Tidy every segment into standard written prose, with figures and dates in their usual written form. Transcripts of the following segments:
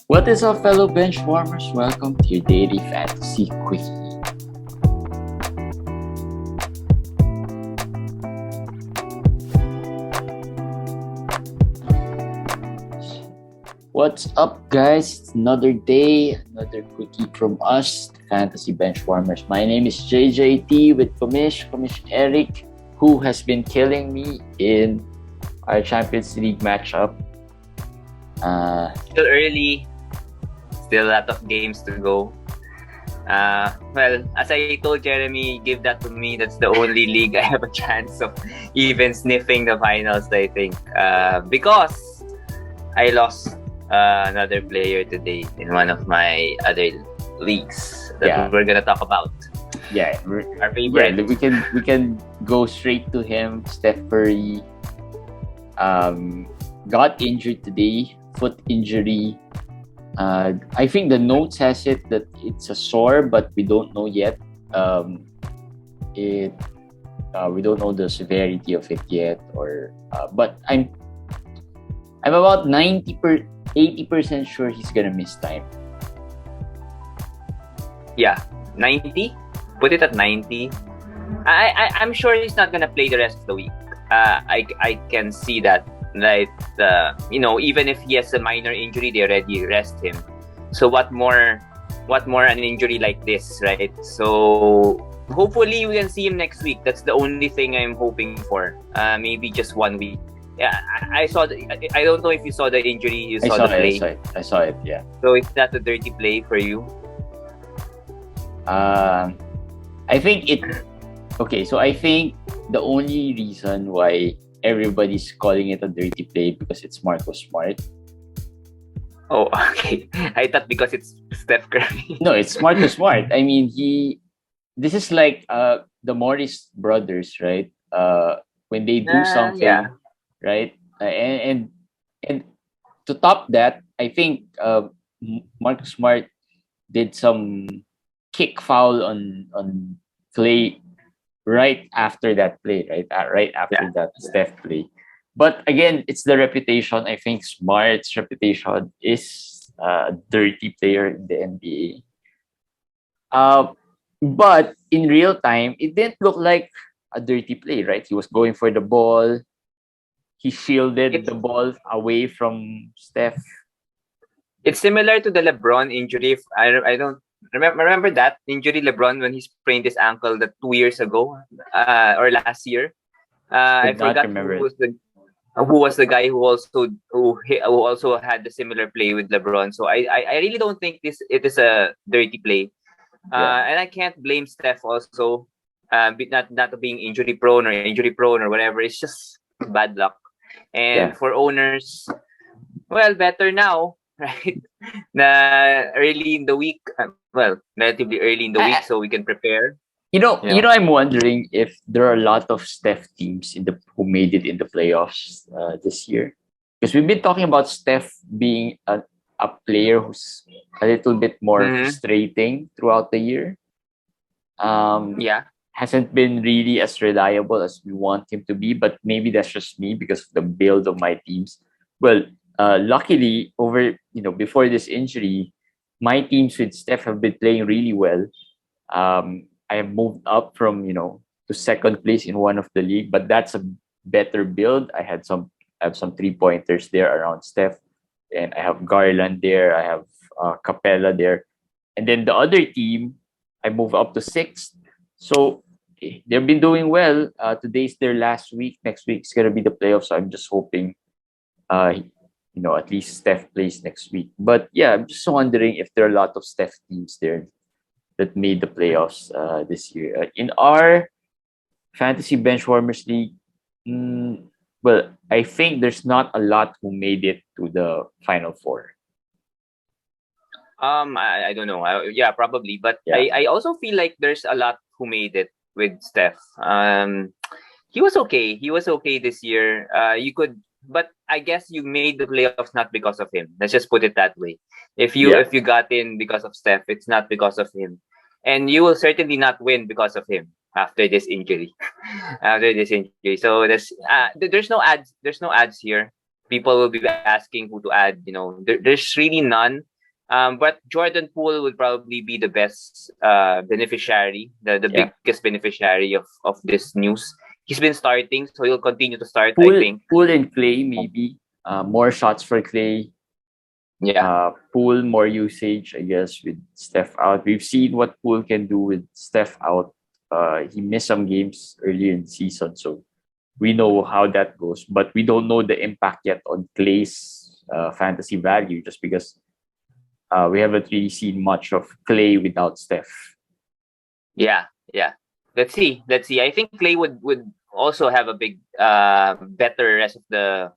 What is up, fellow bench warmers? Welcome to your daily fantasy quickie. What's up, guys? It's another day, another quickie from us, the fantasy bench warmers. My name is JJT with Komish Eric, who has been killing me in our Champions League matchup. Still early. Still a lot of games to go. Well, as I told Jeremy, give that to me. That's the only league I have a chance of even sniffing the finals, I think. Because I lost another player today in one of my other leagues that we're gonna talk about. Yeah, our favorite. Yeah, we can go straight to him. Steph Curry got injured today, foot injury. I think the notes has it that it's a sore, but we don't know yet. We don't know the severity of it yet, but I'm about 80% sure he's gonna miss time. Yeah, 90. Put it at 90. I'm sure he's not gonna play the rest of the week. I can see that. Like even if he has a minor injury, they already rest him. So what more an injury like this, right? So hopefully we can see him next week. That's the only thing I'm hoping for. Maybe just 1 week. Yeah, I saw. I don't know if you saw the injury. You saw the play. I saw it. Yeah. So it's not a dirty play for you. I think it. Okay, so I think the only reason why everybody's calling it a dirty play because it's Marcus Smart. Oh, okay. I thought because it's Steph Curry. No, it's Marcus Smart. I mean, this is like the Morris brothers, right? When they do something, right? And to top that, I think Marcus Smart did some kick foul on Klay right after that play, right after that Steph play. But again, it's the reputation. I think Smart's reputation is a dirty player in the NBA. But in real time, it didn't look like a dirty play, right? He was going for the ball. He shielded the ball away from Steph. It's similar to the LeBron injury. I don't remember that injury, LeBron, when he sprained his ankle 2 years ago or last year. I forgot who was the guy who also had the similar play with LeBron. So I really don't think it is a dirty play. And I can't blame Steph also, not being injury prone or whatever. It's just bad luck. And for owners, well, better now, right? Early in the week, relatively early in the week, so we can prepare. I'm wondering if there are a lot of Steph teams who made it in the playoffs this year, because we've been talking about Steph being a player who's a little bit more frustrating throughout the year. Hasn't been really as reliable as we want him to be, but maybe that's just me because of the build of my teams. Well, luckily, before this injury, my teams with Steph have been playing really well. I have moved up from to second place in one of the league, but that's a better build. I have some 3-pointers there around Steph, and I have Garland there. I have Capella there, and then the other team, I move up to 6th. So they've been doing well. Today's their last week. Next week's gonna be the playoffs. So I'm just hoping, at least Steph plays next week. But yeah, I'm just wondering if there are a lot of Steph teams there that made the playoffs this year. In our Fantasy Benchwarmers League, well, I think there's not a lot who made it to the Final Four. I don't know. Probably. But I also feel like there's a lot who made it with Steph. He was okay. He was okay this year. But I guess you made the playoffs not because of him. Let's just put it that way. If you got in because of Steph, it's not because of him. And you will certainly not win because of him after this injury. So there's no ads. There's no ads here. People will be asking who to add. There's really none. But Jordan Poole would probably be the best beneficiary, the Yeah. biggest beneficiary of this news. He's been starting, so he'll continue to start, I Poole, think. Poole and Klay maybe. More shots for Klay. Yeah. Poole more usage, I guess, with Steph out. We've seen what Poole can do with Steph out. He missed some games earlier in the season, so we know how that goes. But we don't know the impact yet on Clay's fantasy value, just because we haven't really seen much of Clay without Steph. Yeah. Let's see. I think Klay would also have a big better rest of the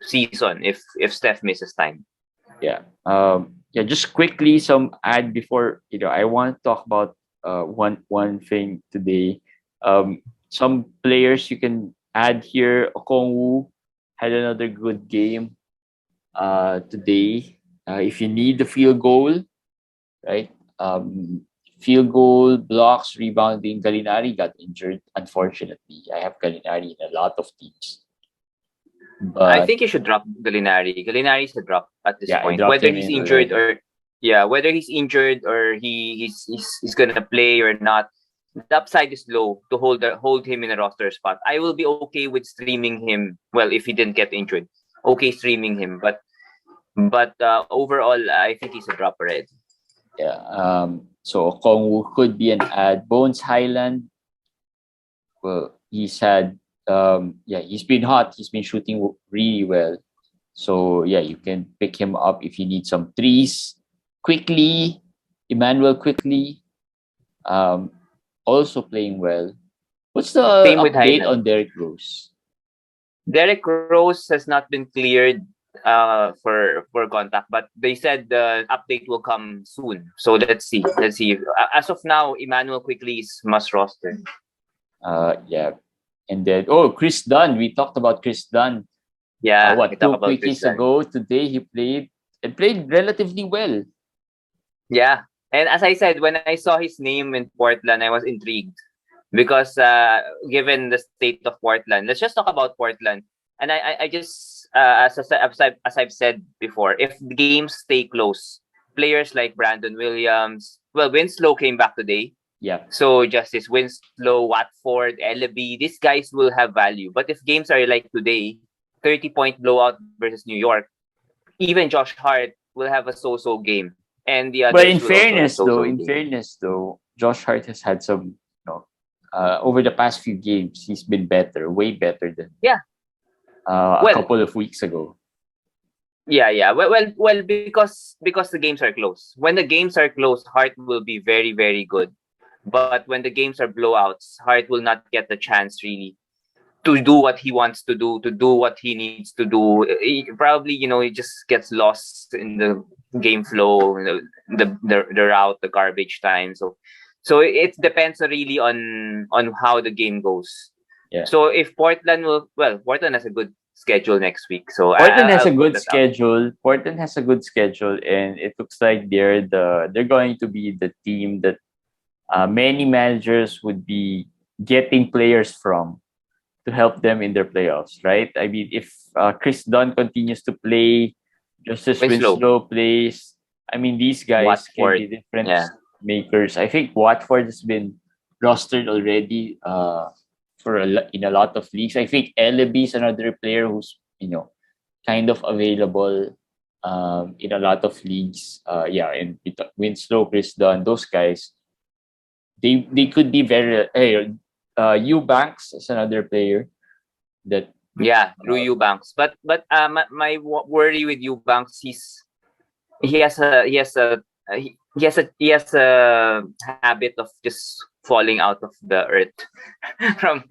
season if Steph misses time. Yeah. Just quickly some add before I want to talk about one thing today. Some players you can add here. Okongwu had another good game today. If you need the field goal, right? Field goal, blocks, rebounding. Gallinari got injured. Unfortunately, I have Gallinari in a lot of teams. I But think you should drop Gallinari. Gallinari's a drop at this point. I dropped Whether him he's in injured already. whether he's injured or he's gonna play or not, the upside is low to hold him in a roster spot. I will be okay with streaming him. Well, if he didn't get injured, okay streaming him. But overall, I think he's a drop already. Yeah. So Kongwu could be an ad. Bones Highland. Well, he's had. He's been hot. He's been shooting really well. So yeah, you can pick him up if you need some threes. Quickly, Emmanuel quickly. Also playing well. What's the Same with update Highland. on Derrick Rose? Derek Rose has not been cleared for contact, but they said the update will come soon. So let's see. As of now, Emmanuel quickly is must roster. Yeah. And then Chris Dunn. We talked about Chris Dunn. Yeah, we talk 2 about quickies Chris ago? Today he played relatively well. Yeah, and as I said, when I saw his name in Portland, I was intrigued because given the state of Portland, let's just talk about Portland. And I just as I've said before, if the games stay close, players like Brandon Williams, well, Winslow came back today. Yeah. So Justice Winslow, Watford, Ellaby, these guys will have value. But if games are like today, 30-point blowout versus New York, even Josh Hart will have a so-so game. And the others But in will also have fairness, so-so games. Josh Hart has had some, over the past few games, he's been better, way better than a couple of weeks ago. Yeah. Well, because the games are close. When the games are close, Hart will be very, very good. But when the games are blowouts, Hart will not get the chance really to do what he wants to do what he needs to do. Probably, he just gets lost in the game flow, the route, the garbage time. So it depends really on how the game goes. Yeah. So if Portland has a good schedule next week. So Portland has a good schedule. Portland has a good schedule, and it looks like they're going to be the team that many managers would be getting players from to help them in their playoffs, right? I mean, if Chris Dunn continues to play, Justice Winslow plays, I mean, these guys Watford, can be difference makers. I think Watford has been rostered already in a lot of leagues. I think Ellaby is another player who's kind of available in a lot of leagues. And Winslow, Chris Dunn, those guys, they could be very. Eubanks is another player that Drew Eubanks. But my worry with Eubanks, he has a habit of just falling out of the earth from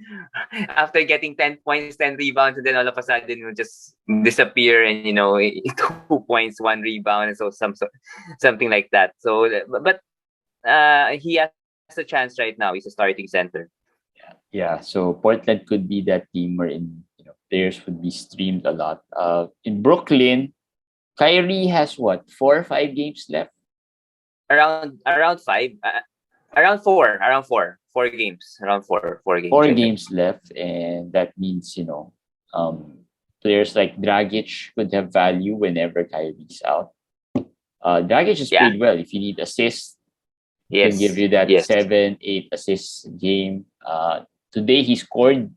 after getting 10 points, 10 rebounds, and then all of a sudden he'll just disappear and 2 points, 1 rebound, and so something like that. So but he has a chance right now. He's a starting center. Yeah, so Portland could be that team wherein players would be streamed a lot. In Brooklyn, Kyrie has 4 or 5 games left. Around 5, around 4 games. Around 4 games. 4 games left, and that means players like Dragic could have value whenever Kyrie's out. Dragic has played well. If you need assists, he can give you that 7-8 assists game. Today he scored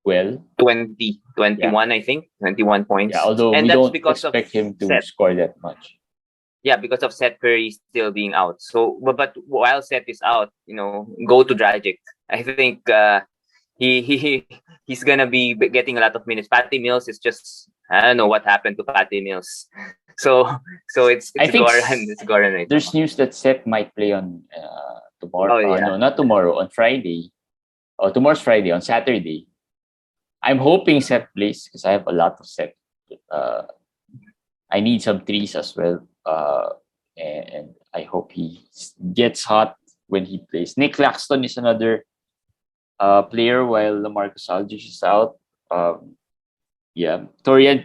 well. 21, I think. 21 points. Yeah, although we don't expect him to score that much. Yeah, because of Steph Curry still being out. So, but while Seth is out, go to Dragic. I think he's gonna be getting a lot of minutes. Patty Mills is just, I don't know what happened to Patty Mills. So it's Goran. It's Goran right There's news that Seth might play on tomorrow. No, not tomorrow. On Friday. Oh, tomorrow's Friday. On Saturday. I'm hoping Seth plays because I have a lot of Seth. I need some threes as well. And I hope he gets hot when he plays. Nick Claxton is another player while LaMarcus Aldridge is out. Torian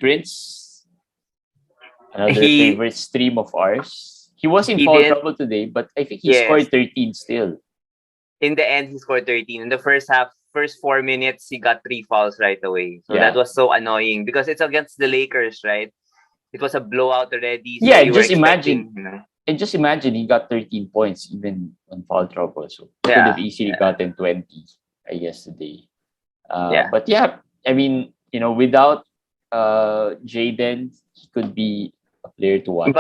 Prince, another favorite stream of ours. He was in foul trouble today, but I think he scored 13 still. In the end, he scored 13. In the first 4 minutes, he got 3 fouls right away. So that was so annoying because it's against the Lakers, right? It was a blowout already. So just imagine. And just imagine he got 13 points even on foul trouble. So he could have easily gotten 20, I guess, today. But I mean, without Jaden, he could be a player to watch.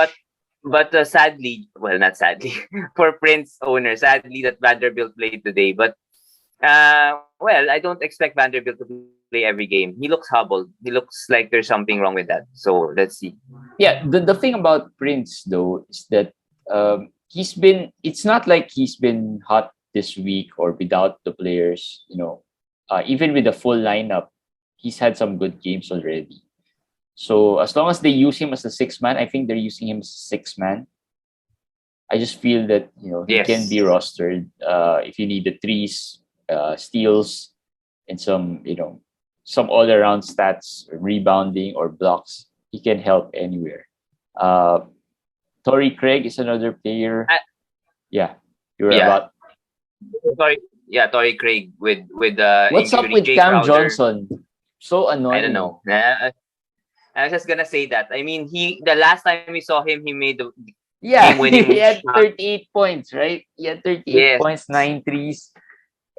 But sadly, well, not sadly, for Prince owner, sadly that Vanderbilt played today. But I don't expect Vanderbilt to play every game. He looks hobbled. He looks like there's something wrong with that. So let's see. Yeah, the thing about Prince though is that it's not like he's been hot this week or without the players. Even with the full lineup, he's had some good games already. So as long as they use him as a 6-man, I think they're using him as a 6-man. I just feel that he can be rostered if you need the threes, steals, and some all around stats, rebounding or blocks. He can help anywhere. Torrey Craig is another player. About. Torrey Craig with what's up with Cam Johnson? So annoying. I don't know. I was just gonna say that. I mean, the last time we saw him, he made the game-winning he had 38 points, right? He had 38 points, 9 threes.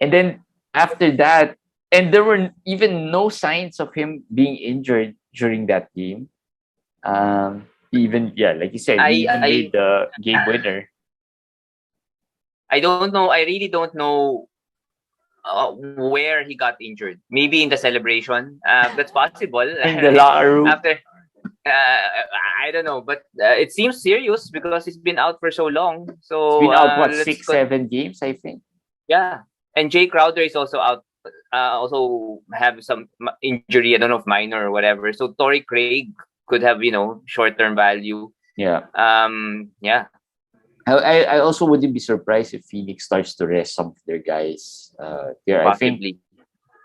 And then after that, and there were even no signs of him being injured during that game. Like you said, he made the game winner. I don't know. I really don't know where he got injured. Maybe in the celebration. That's possible. In the locker room. After, I don't know, but it seems serious because he's been out for so long. So he's been out 6-7 games, I think. Yeah, and Jay Crowder is also out. Also have some injury. I don't know if minor or whatever. So Torrey Craig could have short-term value. Yeah. I also wouldn't be surprised if Phoenix starts to rest some of their guys. They're possibly. I think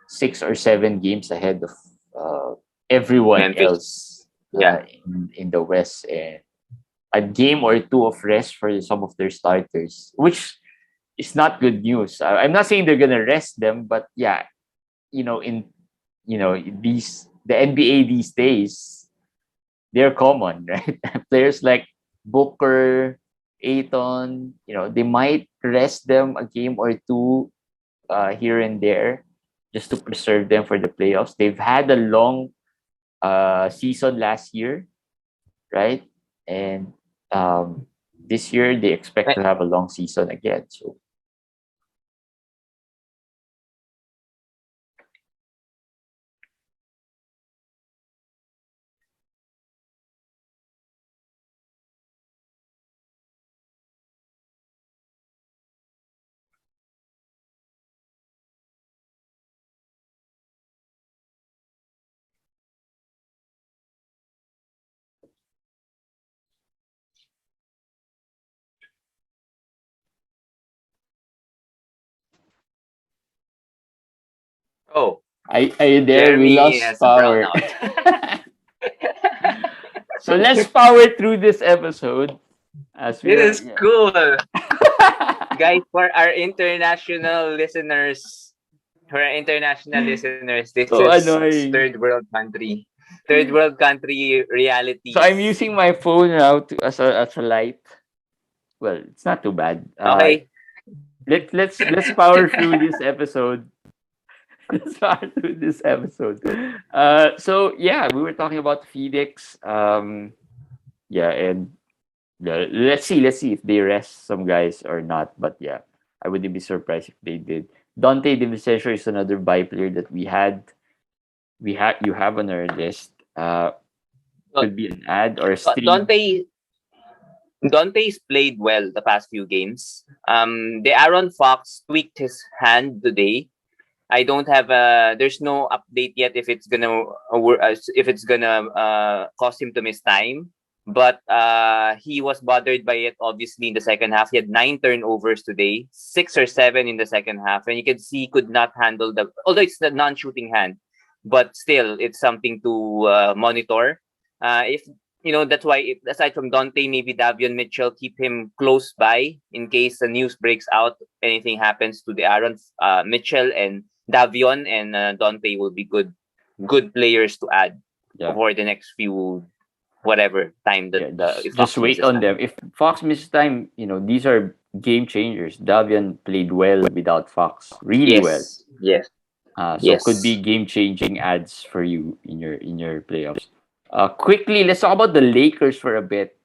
6 or 7 games ahead of everyone else. In the West, and a game or 2 of rest for some of their starters, which is not good news. I'm not saying they're gonna rest them, but the NBA these days, they're common, right? Players like Booker, Ayton, they might rest them a game or 2 here and there just to preserve them for the playoffs. They've had a long season last year, right? And this year they expect to have a long season again. So Oh, are you there? Jeremy We lost power. So let's power through this episode. This is cool. Guys, for our international listeners, this so is annoying. third world country. third world country realities. So I'm using my phone now as a light. Well, it's not too bad. Okay. Let's power through this episode. Let's power through this episode. So yeah, we were talking about Phoenix. Yeah, and let's see if they rest some guys or not. But yeah, I wouldn't be surprised if they did. Dante DiVincenzo is another buy player that you have on our list. Could be an ad or a stream. Dante's played well the past few games. The Aaron Fox tweaked his hand today. I don't have there's no update yet if it's gonna cause him to miss time. But he was bothered by it obviously in the second half. He had 9 turnovers today, 6 or 7 in the second half, and you can see he could not handle although it's the non-shooting hand, but still it's something to monitor. If that's why aside from Dante, maybe Davion Mitchell, keep him close by in case the news breaks out. Anything happens to the Aaron Mitchell and Davion and Dante will be good players to add for the next few whatever time that just wait on them. If Fox misses time, these are game changers. Davion played well without Fox, really well. Yes. So could be game changing ads for you in your playoffs. Quickly, let's talk about the Lakers for a bit.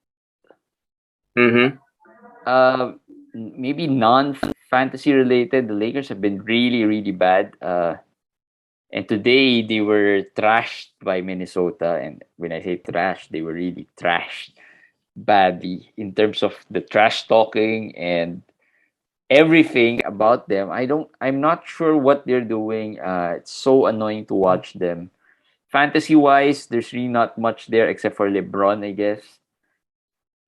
Maybe non-fantasy related. The Lakers have been really, really bad. And today they were trashed by Minnesota. And when I say trashed, they were really trashed badly in terms of the trash talking and everything about them. I'm not sure what they're doing. It's so annoying to watch them. Fantasy wise, there's really not much there except for LeBron, I guess.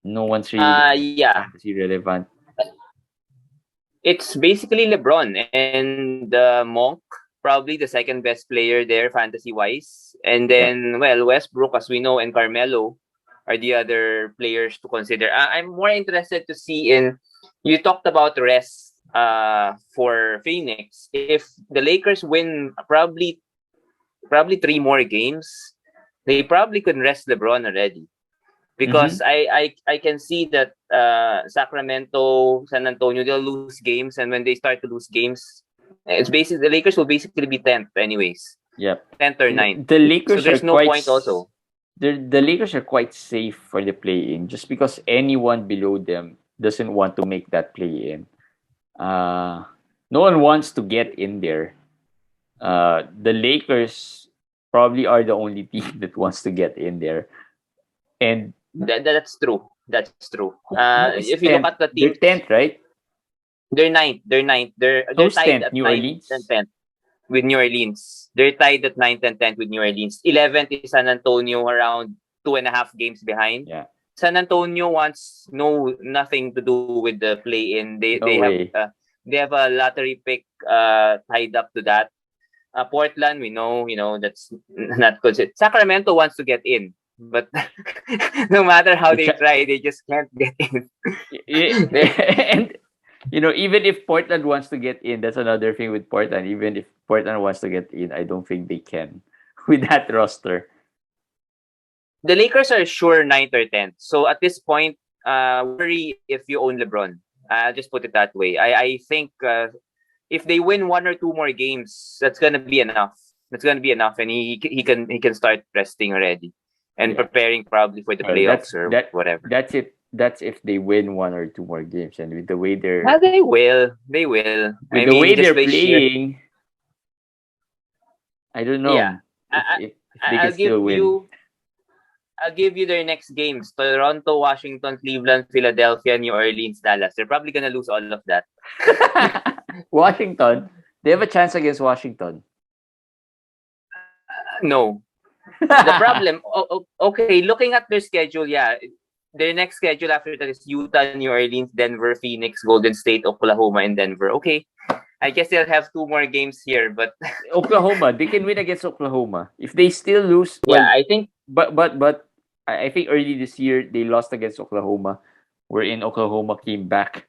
No one's really fantasy relevant. It's basically LeBron and Monk, probably the second best player there fantasy wise. And then Westbrook, as we know, and Carmelo are the other players to consider. I'm more interested to see you talked about rest for Phoenix. If the Lakers win probably 3 more games, they probably could rest LeBron already. Because I can see that Sacramento, San Antonio, they'll lose games, and when they start to lose games, it's basically the Lakers will basically be 10th anyways. Yep. 10th or 9th. The Lakers so there's no point also. The Lakers are quite safe for the play-in just because anyone below them doesn't want to make that play-in. No one wants to get in there. The Lakers probably are the only team that wants to get in there. And that's true. If you look at the team, they're 10th, right? They're 9th. They're tied at New 9th Orleans and 10th with New Orleans. They're tied at 9th and 10th with New Orleans. 11th is San Antonio, around 2.5 games behind. Yeah. San Antonio wants nothing to do with the play-in. They have a lottery pick tied up to that. Portland, we know, that's not considered. Sacramento wants to get in, but no matter how they try, they just can't get in. And even if Portland wants to get in, that's another thing with Portland. Even if Portland wants to get in, I don't think they can with that roster. The Lakers are sure 9th or 10th. So at this point, worry if you own LeBron. I'll just put it that way. I think if they win 1 or 2 more games, that's gonna be enough. And he can start resting already and preparing probably for the playoffs whatever. That's it. That's if they win 1 or 2 more games, and with the way they're they will. With the way they're playing, I don't know. Yeah, if they can still win. I'll give you their next games: Toronto, Washington, Cleveland, Philadelphia, New Orleans, Dallas. They're probably gonna lose all of that. Washington, they have a chance against Washington. No. The problem, okay, looking at their schedule, their next schedule after that is Utah, New Orleans, Denver, Phoenix, Golden State, Oklahoma, and Denver. Okay, I guess they'll have 2 more games here, but Oklahoma, they can win against Oklahoma. If they still lose, I think. But I think early this year they lost against Oklahoma, wherein Oklahoma came back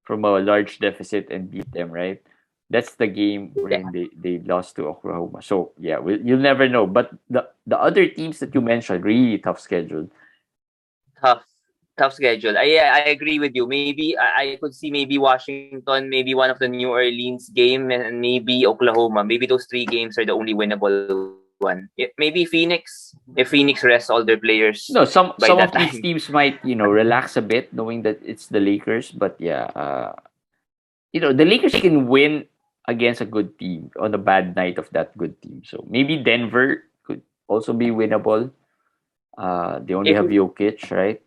from a large deficit and beat them, right? that's the game when they lost to Oklahoma. So yeah, you'll never know. But the other teams that you mentioned, really tough schedule. Tough schedule. I agree with you. Maybe I could see maybe Washington, maybe one of the New Orleans game, and maybe Oklahoma. Maybe those three games are the only winnable one. Maybe Phoenix, if Phoenix rests all their players. No, some of time. these teams might relax a bit, knowing that it's the Lakers. But yeah, the Lakers can win against a good team on a bad night of that good team. So maybe Denver could also be winnable. They only have Jokic, right?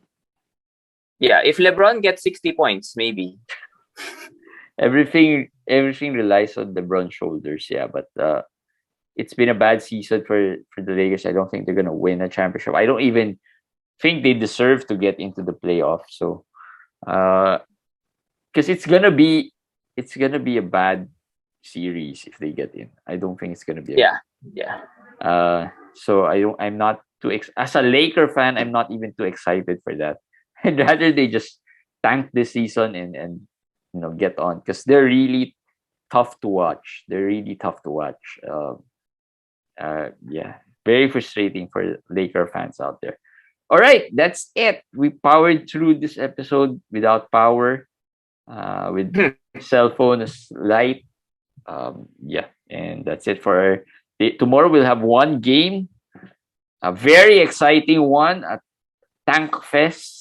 Yeah, if LeBron gets 60 points, maybe. everything relies on LeBron's shoulders. Yeah, but it's been a bad season for the Lakers. I don't think they're gonna win a championship. I don't even think they deserve to get into the playoffs. So, because it's gonna be a bad series if they get in. I don't think it's gonna be. So I'm not too as a Laker fan. I'm not even too excited for that. I'd rather they just tank this season and get on, because they're really tough to watch. Yeah, very frustrating for Laker fans out there. All right, that's it. We powered through this episode without power, with cell phone as light. Yeah, and that's it for our day. Tomorrow we'll have one game, a very exciting one, a Tank Fest.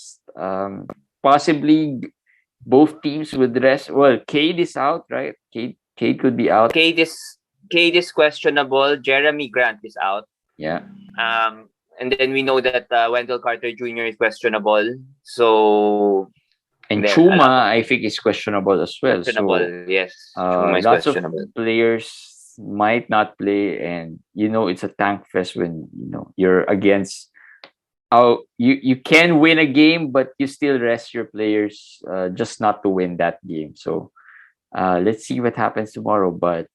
Possibly both teams would rest. Well, Cade is out, right? Cade could be out. Cade is questionable. Jeremy Grant is out. Yeah. And then we know that Wendell Carter Jr. is questionable. So. And Chuma, I think, is questionable as well. Yes. Chuma is lots questionable. Of players might not play, and it's a tank fest when you're against. You can win a game, but you still rest your players, just not to win that game. So let's see what happens tomorrow. But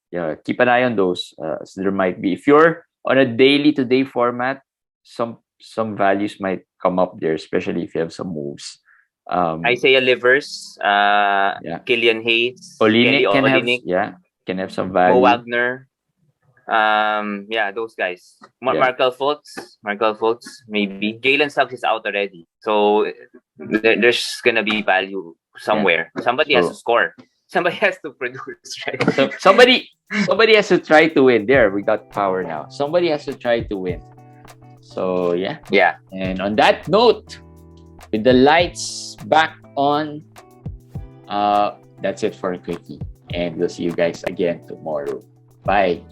keep an eye on those. So there might be, if you're on a daily to day format, some values might come up there, especially if you have some moves. Isaiah Livers, Killian Hayes, Olynyk can have some value. Mo Wagner. Those guys. Markel Fultz, maybe. Jalen Suggs is out already, so there's gonna be value somewhere. Somebody has to score. Somebody has to produce, right? So somebody has to try to win. There, we got power now. Somebody has to try to win. So yeah. And on that note, with the lights back on, that's it for a quickie, and we'll see you guys again tomorrow. Bye.